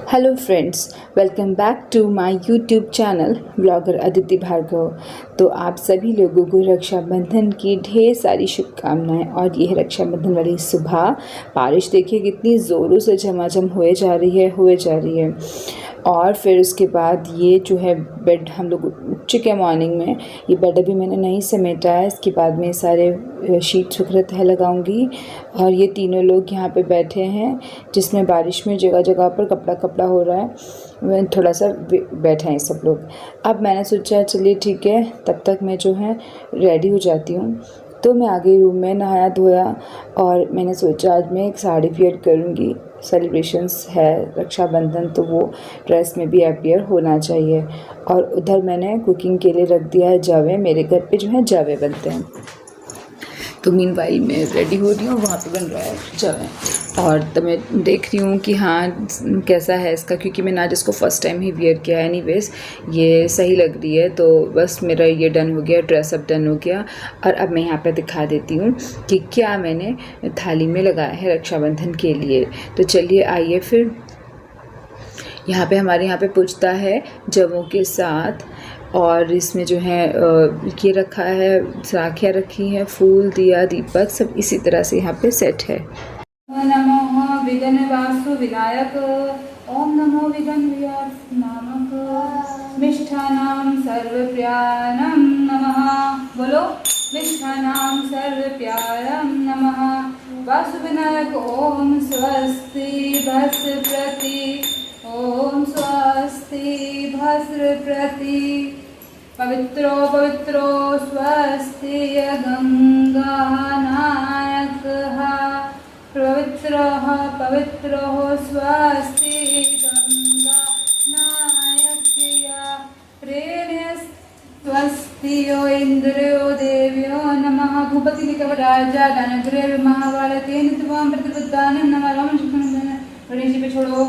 Hello friends, welcome back to my YouTube channel blogger Aditi Bhargav. तो आप सभी लोगों को रक्षाबंधन की ढेर सारी शुभकामनाएं। और ये है रक्षाबंधन वाली सुबह। बारिश देखिए कितनी ज़ोरों से झमाझम हुए जा रही है। और फिर उसके बाद ये जो है बेड हम लोग उठ चुके हैं मॉर्निंग में। ये बेड अभी मैंने नहीं समेटा है। इसके बाद में सारे शीट्स वगैरह तह लगाऊंगी। और ये तीनों लोग यहाँ पे बैठे हैं, जिसमें बारिश में जगह जगह पर कपड़ा हो रहा है। मैं थोड़ा सा बैठे हैं सब लोग। अब मैंने सोचा चलिए ठीक है, तब तक मैं जो है रेडी हो जाती हूँ। तो मैं आ गई रूम में, नहाया धोया। और मैंने सोचा आज मैं एक साड़ी वेयर करूँगी। सेलिब्रेशंस है रक्षाबंधन, तो वो ड्रेस में भी अपीयर होना चाहिए। और उधर मैंने कुकिंग के लिए रख दिया है जावे। मेरे घर पे जो है जावे बनते हैं। तो मीनवाइल मैं रेडी हो रही हूँ, वहाँ पे बन रहा है जावे। और तो मैं देख रही हूँ कि हाँ कैसा है इसका, क्योंकि मैंने आज इसको फ़र्स्ट टाइम ही वेयर किया है। एनीवेज ये सही लग रही है। तो बस मेरा ये डन हो गया, ड्रेसअप डन हो गया। और अब मैं यहाँ पे दिखा देती हूँ कि क्या मैंने थाली में लगाया है रक्षाबंधन के लिए। तो चलिए आइए फिर। यहाँ पे हमारे यहाँ पे पूछता है जवों के साथ। और इसमें जो है ये रखा है, राखियाँ रखी हैं, फूल, दिया, दीपक सब इसी तरह से यहाँ पे सेट है। नमो विघ्न वासु विनायक। ओम नमो विघ्न व्यास नामक। मिष्ठानां सर्वप्रियाणं नमः। बोलो मिष्ठानां सर्वप्रियाणं नमः। वासु विनायक ओम स्वस्ति भस्प्रति। ओम स्वस्ति भस्प्रति। पवित्रो पवित्रो स्वस्ति गंगानायकः। पवित्रो स्वस्ति गंगा नायकया। प्रेण्य स्वस्ति यो इंद्रियो देव्यो नमः। भूपति निकटराजा दानगृह महाभारते नित्यवाम प्रतिपदान नमः। राम गणेश जी पे छोड़ो।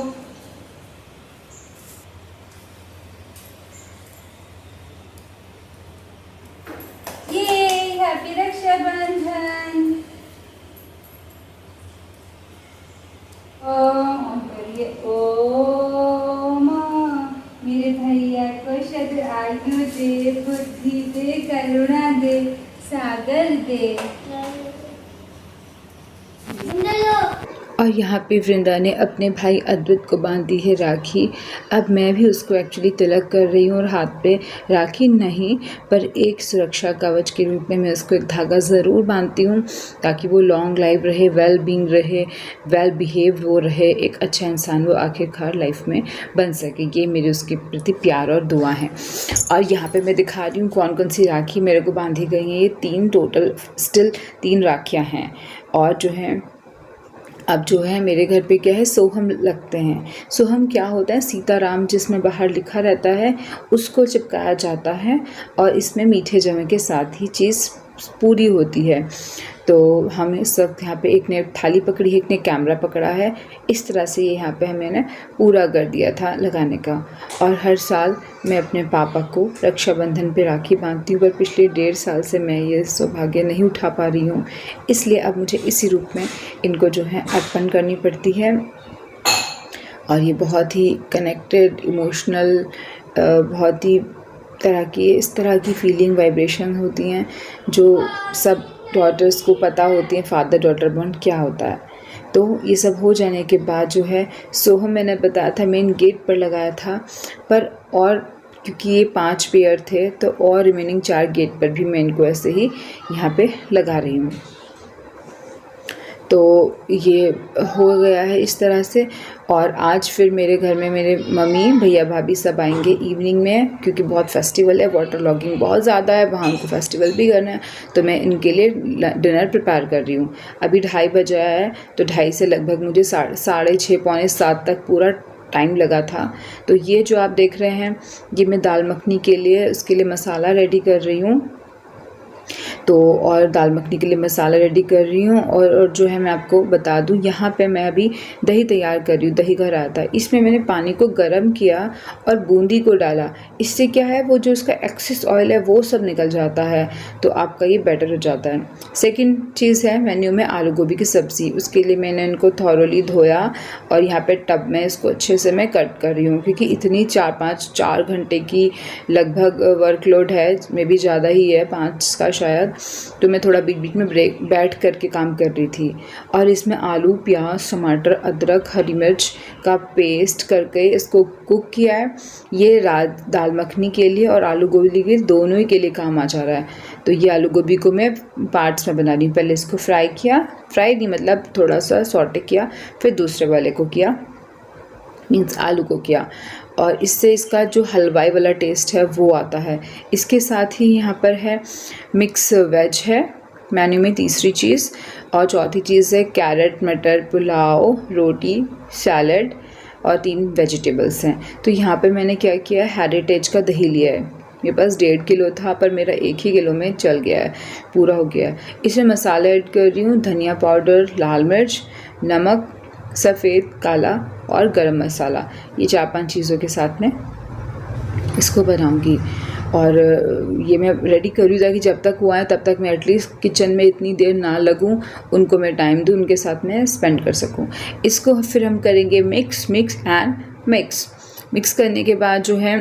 ये हैप्पी रक्षाबंधन। ओम करिए। ओम मेरे भैया को शत आयु दे, बुद्धि दे, करुणा दे, सागर दे। और यहाँ पे वृंदा ने अपने भाई अद्वैत को बांध दी है राखी। अब मैं भी उसको एक्चुअली तिलक कर रही हूँ। और हाथ पे राखी नहीं, पर एक सुरक्षा कवच के रूप में मैं उसको एक धागा ज़रूर बांधती हूँ, ताकि वो लॉन्ग लाइफ रहे, वेल बींग रहे, वेल बिहेव वो रहे, एक अच्छा इंसान वो आखिरकार लाइफ में बन सके। ये मेरे उसके प्रति प्यार और दुआ है। और यहाँ पर मैं दिखा रही हूँ कौन कौन सी राखी मेरे को बांधी गई हैं। ये 3 टोटल स्टिल 3 राखियाँ हैं। और जो है अब जो है मेरे घर पे क्या है, सोहम लगते हैं। सोहम क्या होता है, सीताराम जिसमें बाहर लिखा रहता है उसको चिपकाया जाता है। और इसमें मीठे जवे के साथ ही चीज़ पूरी होती है। तो हम इस वक्त यहाँ पे एक ने थाली पकड़ी है, एक ने कैमरा पकड़ा है। इस तरह से यहाँ पे मैंने पूरा कर दिया था लगाने का। और हर साल मैं अपने पापा को रक्षाबंधन पे राखी बांधती हूँ, पर पिछले 1.5 साल से मैं ये सौभाग्य नहीं उठा पा रही हूँ। इसलिए अब मुझे इसी रूप में इनको जो है अर्पण करनी पड़ती है। और ये बहुत ही कनेक्टेड, इमोशनल, बहुत ही इस तरह की फीलिंग, वाइब्रेशन होती हैं जो सब डॉटर्स को पता होती हैं। फादर डॉटर बॉन्ड क्या होता है। तो ये सब हो जाने के बाद जो है सोहम मैंने बताया था मेन गेट पर लगाया था, पर और क्योंकि ये 5 पेयर थे तो और रिमेनिंग 4 गेट पर भी मैं इनको ऐसे ही यहाँ पे लगा रही हूँ। तो ये हो गया है इस तरह से। और आज फिर मेरे घर में मेरे मम्मी, भैया, भाभी सब आएंगे इवनिंग में, क्योंकि बहुत फेस्टिवल है, वाटर लॉगिंग बहुत ज़्यादा है वहाँ, उनको फेस्टिवल भी करना है। तो मैं इनके लिए डिनर प्रिपेयर कर रही हूँ। अभी 2:30 बजा है, तो 2:30 से लगभग मुझे 6:30 पौने 7 तक पूरा टाइम लगा था। तो ये जो आप देख रहे हैं, ये मैं दाल मखनी के लिए उसके लिए मसाला रेडी कर रही हूँ। तो और दाल मखनी के लिए मसाला रेडी कर रही हूँ। और जो है मैं आपको बता दूँ, यहाँ पे मैं अभी दही तैयार कर रही हूँ। दही घर आता है, इसमें मैंने पानी को गर्म किया और बूंदी को डाला। इससे क्या है, वो जो उसका एक्सेस ऑयल है वो सब निकल जाता है, तो आपका ये बेटर हो जाता है। सेकंड चीज़ है मेन्यू में आलू गोभी की सब्ज़ी। उसके लिए मैंने इनको थॉरोली धोया और यहाँ पे टब में इसको अच्छे से मैं कट कर रही हूँ, क्योंकि इतनी 4 घंटे की लगभग वर्कलोड है, मे भी ज़्यादा ही है, 5 का शायद। तो मैं थोड़ा बीच बीच में बैठ करके काम कर रही थी। और इसमें आलू, प्याज, टमाटर, अदरक, हरी मिर्च का पेस्ट करके इसको कुक किया है। ये दाल मखनी के लिए और आलू गोभी के लिए, दोनों ही के लिए काम आ जा रहा है। तो ये आलू गोभी को मैं पार्ट्स में बना रही हूँ। पहले इसको फ्राई किया, फ्राई नहीं मतलब थोड़ा सा सॉटे किया, फिर दूसरे वाले को किया, मीन्स आलू को किया, और इससे इसका जो हलवाई वाला टेस्ट है वो आता है। इसके साथ ही यहाँ पर है मिक्स वेज है मेन्यू में, तीसरी चीज़। और चौथी चीज़ है कैरेट मटर पुलाव, रोटी, सैलड और 3 वेजिटेबल्स हैं। तो यहाँ पे मैंने क्या किया है, हेरिटेज का दही लिया है। मेरे पास 1.5 किलो था, पर मेरा 1 ही किलो में चल गया है, पूरा हो गया है। इसमें मसाले ऐड कर रही हूँ, धनिया पाउडर, लाल मिर्च, नमक, सफ़ेद, काला और गरम मसाला। ये 4-5 चीज़ों के साथ में इसको बनाऊंगी। और ये मैं रेडी कर रही हूँ ताकि जब तक वो आए तब तक मैं एटलीस्ट किचन में इतनी देर ना लगूँ, उनको मैं टाइम दूँ, उनके साथ मैं स्पेंड कर सकूँ। इसको फिर हम करेंगे मिक्स एंड मिक्स करने के बाद जो है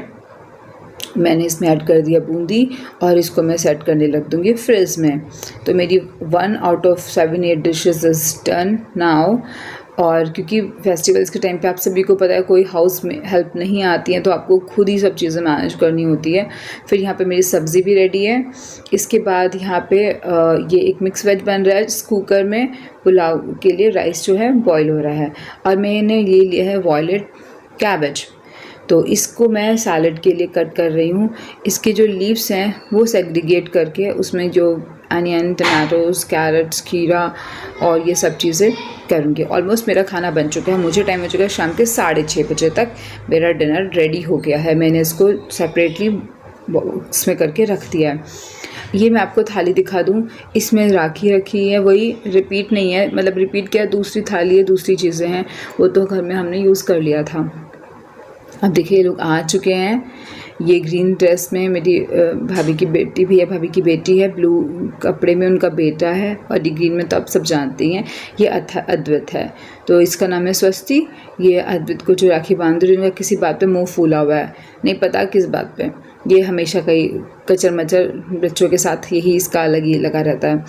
मैंने इसमें ऐड कर दिया बूंदी, और इसको मैं सेट करने लग दूँगी फ्रिज में। तो मेरी 1 out of 7-8 dishes is done now. और क्योंकि फेस्टिवल्स के टाइम पे आप सभी को पता है कोई हाउस में हेल्प नहीं आती है, तो आपको खुद ही सब चीज़ें मैनेज करनी होती है। फिर यहाँ पे मेरी सब्ज़ी भी रेडी है। इसके बाद यहाँ पे ये एक मिक्स वेज बन रहा है इस कुकर में। पुलाव के लिए राइस जो है बॉईल हो रहा है। और मैंने ये लिया है वॉयलेट कैबेज, तो इसको मैं सैलड के लिए कट कर रही हूँ। इसके जो लीव्स हैं वो सेग्रीगेट करके उसमें जो अनियन, टमाटोज, कैरेट्स, खीरा और ये सब चीज़ें करूँगी। ऑलमोस्ट मेरा खाना बन चुका है। मुझे टाइम हो चुका है शाम के 6:30 बजे तक मेरा डिनर रेडी हो गया है। मैंने इसको सेपरेटली बॉक्स में करके रख दिया है। ये मैं आपको थाली दिखा दूँ, इसमें राखी रखी है, वही रिपीट नहीं है, मतलब रिपीट क्या, दूसरी थाली है, दूसरी चीज़ें हैं, वो तो घर में हमने यूज़ कर लिया था। अब देखिए लोग आ चुके हैं। ये ग्रीन ड्रेस में मेरी भाभी की बेटी भी है, भाभी की बेटी है, ब्लू कपड़े में उनका बेटा है, और ये ग्रीन में तो आप सब जानती हैं। ये अद्वैत है, तो इसका नाम है स्वस्ति। ये अद्वैत को जो राखी बांध रही है, किसी बात पे मुंह फूला हुआ है, नहीं पता किस बात पे। ये हमेशा कई कचर मचर बच्चों के साथ यही इसका अलग ही लगा रहता है।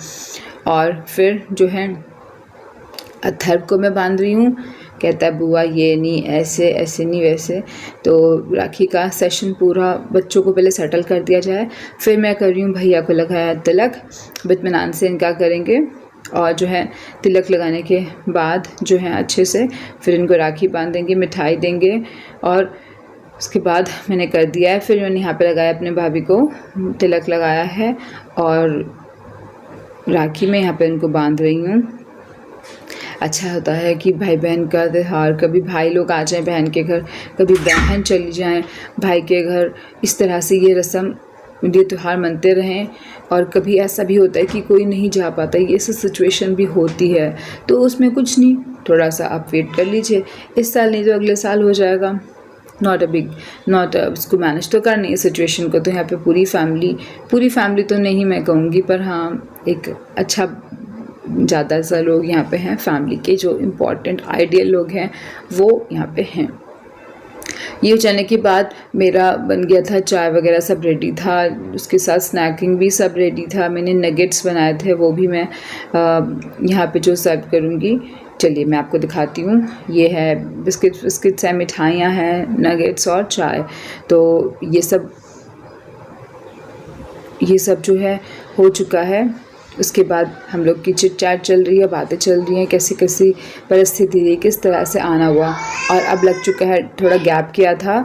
और फिर जो है अथर्व को मैं बांध रही हूँ। कहता है बुआ ये नहीं, ऐसे ऐसे नहीं, वैसे। तो राखी का सेशन पूरा बच्चों को पहले सेटल कर दिया जाए, फिर मैं कर रही हूँ भैया को लगाया तिलक। बितमिनान से इनका करेंगे, और जो है तिलक लगाने के बाद जो है अच्छे से फिर इनको राखी बांधेंगे, मिठाई देंगे। और उसके बाद मैंने कर दिया है, फिर मैंने यहाँ पे लगाया, अपने भाभी को तिलक लगाया है और राखी में यहाँ पे इनको बांध रही हूँ। अच्छा होता है कि भाई बहन का त्यौहार, कभी भाई लोग आ जाएं बहन के घर, कभी बहन चली जाएं भाई के घर, इस तरह से ये रस्म, ये त्यौहार मनते रहें। और कभी ऐसा भी होता है कि कोई नहीं जा पाता, ये सब सिचुएशन भी होती है, तो उसमें कुछ नहीं, थोड़ा सा आप वेट कर लीजिए, इस साल नहीं तो अगले साल हो जाएगा। नॉट उसको मैनेज तो करनी है सिचुएशन को। तो यहाँ पे पूरी फैमिली तो नहीं मैं कहूँगी, पर हाँ एक अच्छा ज़्यादा सा लोग यहाँ पे हैं, फैमिली के जो इम्पोर्टेंट आइडियल लोग हैं वो यहाँ पे हैं। ये जाने के बाद मेरा बन गया था, चाय वगैरह सब रेडी था, उसके साथ स्नैकिंग भी सब रेडी था। मैंने नगेट्स बनाए थे, वो भी मैं यहाँ पे जो सर्व करूँगी। चलिए मैं आपको दिखाती हूँ। ये है बिस्किट्स हैं, मिठाइयाँ हैं, नगेट्स और चाय। तो ये सब जो है हो चुका है। उसके बाद हम लोग की चिट चैट चल रही है, बातें चल रही हैं, कैसी कैसी परिस्थिति रही, किस तरह से आना हुआ। और अब लग चुका है, थोड़ा गैप किया था।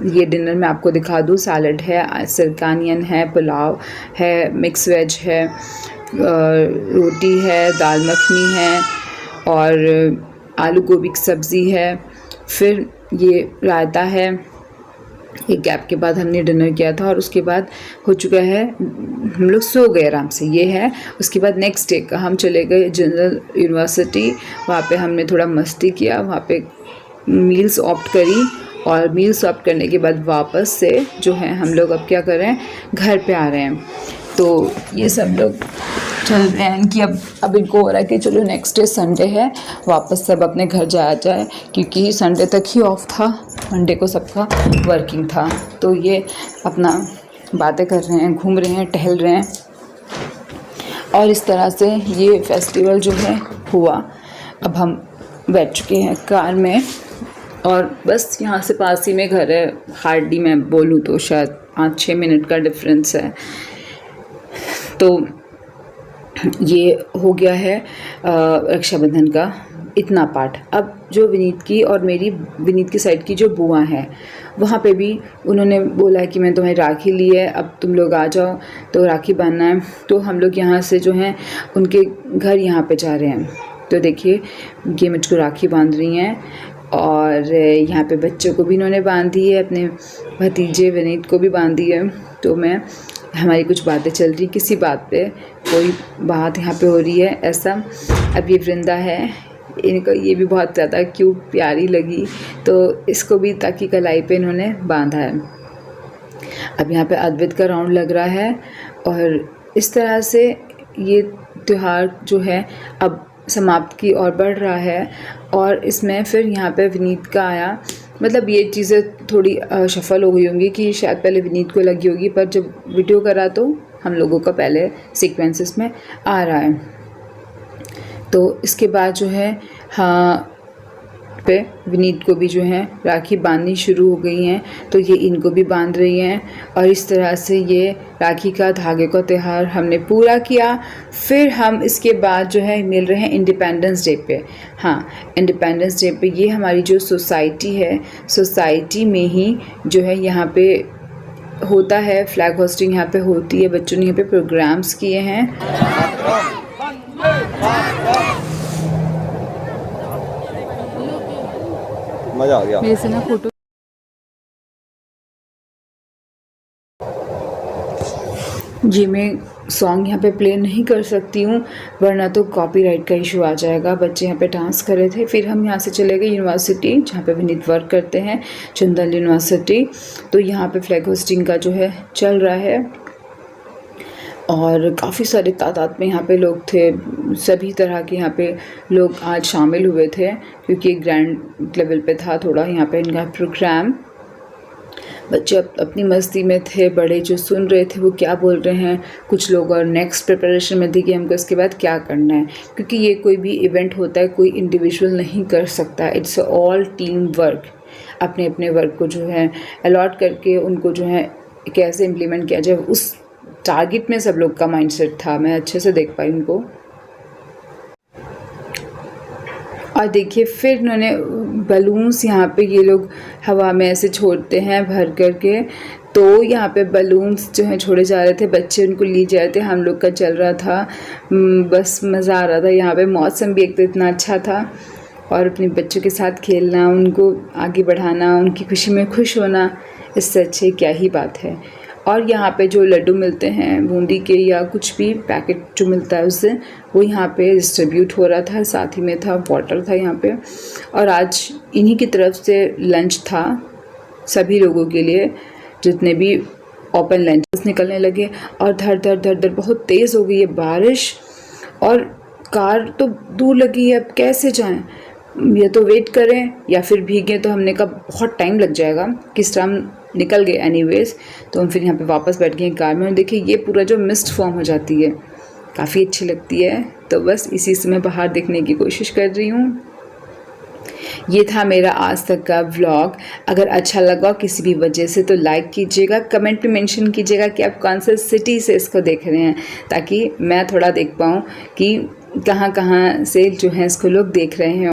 ये डिनर में आपको दिखा दूँ, सैलड है, सिरका अनियन है, पुलाव है, मिक्स वेज है, रोटी है, दाल मखनी है और आलू गोभी की सब्ज़ी है, फिर ये रायता है, एक गैप के बाद हमने डिनर किया था और उसके बाद हो चुका है, हम लोग सो गए आराम से, ये है। उसके बाद नेक्स्ट डे का हम चले गए जनरल यूनिवर्सिटी, वहाँ पे हमने थोड़ा मस्ती किया, वहाँ पे मील्स ऑप्ट करी और मील्स ऑप्ट करने के बाद वापस से जो है हम लोग अब क्या कर रहे हैं, घर पे आ रहे हैं। तो ये सब लोग चल रहे हैं कि अब इनको हो रहा है कि चलो नेक्स्ट डे संडे है, वापस सब अपने घर जाया जाए, क्योंकि संडे तक ही ऑफ था, मंडे को सबका वर्किंग था। तो ये अपना बातें कर रहे हैं, घूम रहे हैं, टहल रहे हैं और इस तरह से ये फेस्टिवल जो है हुआ। अब हम बैठ चुके हैं कार में और बस यहाँ से पास ही में घर है, हार्डली मैं बोलूँ तो शायद 5-6 मिनट का डिफरेंस है। तो ये हो गया है रक्षाबंधन का इतना पार्ट। अब जो विनीत की और मेरी, विनीत की साइड की जो बुआ है, वहाँ पे भी उन्होंने बोला कि मैं तुम्हें राखी ली है, अब तुम लोग आ जाओ, तो राखी बांधना है। तो हम लोग यहाँ से जो हैं उनके घर यहाँ पे जा रहे हैं। तो देखिए ये मुझको राखी बांध रही हैं और यहाँ पे बच्चों को भी इन्होंने बांधी है, अपने भतीजे विनीत को भी बांधी है। तो हमारी कुछ बातें चल रही, किसी बात पे कोई बात यहाँ पे हो रही है ऐसा। अब ये वृंदा है, इनको ये भी बहुत ज़्यादा क्यूट प्यारी लगी, तो इसको भी ताकि कलाई पे इन्होंने बांधा है। अब यहाँ पे अद्वैत का राउंड लग रहा है और इस तरह से ये त्यौहार जो है अब समाप्त की ओर बढ़ रहा है। और इसमें फिर यहाँ पे विनीत का आया, मतलब ये चीज़ें थोड़ी सफल हो गई होंगी कि शायद पहले विनीत को लगी होगी, पर जब वीडियो करा तो हम लोगों का पहले सीक्वेंसेस में आ रहा है। तो इसके बाद जो है हाँ पे विनीत को भी जो है राखी बांधनी शुरू हो गई हैं, तो ये इनको भी बांध रही हैं और इस तरह से ये राखी का धागे का त्यौहार हमने पूरा किया। फिर हम इसके बाद जो है मिल रहे हैं इंडिपेंडेंस डे पे। हाँ, इंडिपेंडेंस डे पे ये हमारी जो सोसाइटी है, सोसाइटी में ही जो है यहाँ पे होता है फ्लैग होस्टिंग, यहाँ पे होती है, बच्चों ने यहाँ पे प्रोग्राम्स किए हैं। मजा आ गया मेरे से ना फोटो जी मैं सॉन्ग यहाँ पे प्ले नहीं कर सकती हूँ वरना तो कॉपीराइट का इशू आ जाएगा। बच्चे यहाँ पे डांस कर रहे थे। फिर हम यहाँ से चले गए यूनिवर्सिटी जहाँ पे विनीत वर्क करते हैं, चंदल यूनिवर्सिटी। तो यहाँ पे फ्लैग होस्टिंग का जो है चल रहा है और काफ़ी सारे तादाद में यहाँ पे लोग थे, सभी तरह के यहाँ पे लोग आज शामिल हुए थे क्योंकि ग्रैंड लेवल पे था थोड़ा यहाँ पे इनका प्रोग्राम। बच्चे अपनी मस्ती में थे, बड़े जो सुन रहे थे वो क्या बोल रहे हैं, कुछ लोग और नेक्स्ट प्रिपरेशन में थे कि हमको इसके बाद क्या करना है, क्योंकि ये कोई भी इवेंट होता है कोई इंडिविजुअल नहीं कर सकता, इट्स ऑल टीम वर्क। अपने अपने वर्क को जो है अलॉट करके उनको जो है कैसे इम्प्लीमेंट किया जाए, उस टारगेट में सब लोग का माइंडसेट था। मैं अच्छे से देख पाई उनको। और देखिए फिर उन्होंने बलून्स यहाँ पे ये लोग हवा में ऐसे छोड़ते हैं भर करके, तो यहाँ पे बलून्स जो हैं छोड़े जा रहे थे, बच्चे उनको लिए जा रहे थे, हम लोग का चल रहा था, बस मज़ा आ रहा था। यहाँ पे मौसम भी एक तो इतना अच्छा था और अपने बच्चों के साथ खेलना, उनको आगे बढ़ाना, उनकी खुशी में खुश होना, इससे अच्छी क्या ही बात है। और यहाँ पे जो लड्डू मिलते हैं बूंदी के या कुछ भी पैकेट जो मिलता है उससे, वो यहाँ पे डिस्ट्रीब्यूट हो रहा था, साथ ही में था वाटर था यहाँ पे। और आज इन्हीं की तरफ से लंच था सभी लोगों के लिए, जितने भी ओपन लंचेस निकलने लगे। और धर धर बहुत तेज़ हो गई है बारिश और कार तो दूर लगी है, अब कैसे जाएं, या तो वेट करें या फिर भीगें। तो हमने कहा बहुत टाइम लग जाएगा, किस टाइम निकल गए एनीवेज। तो हम फिर यहाँ पे वापस बैठ गए कार में और देखिए ये पूरा जो मिस्ट फॉर्म हो जाती है काफ़ी अच्छी लगती है। तो बस इसी से मैं बाहर देखने की कोशिश कर रही हूँ। ये था मेरा आज तक का व्लॉग। अगर अच्छा लगा किसी भी वजह से तो लाइक कीजिएगा, कमेंट में मेंशन कीजिएगा कि आप कौन से सिटी से इसको देख रहे हैं, ताकि मैं थोड़ा देख पाऊँ कि कहाँ कहाँ से जो है इसको लोग देख रहे हैं।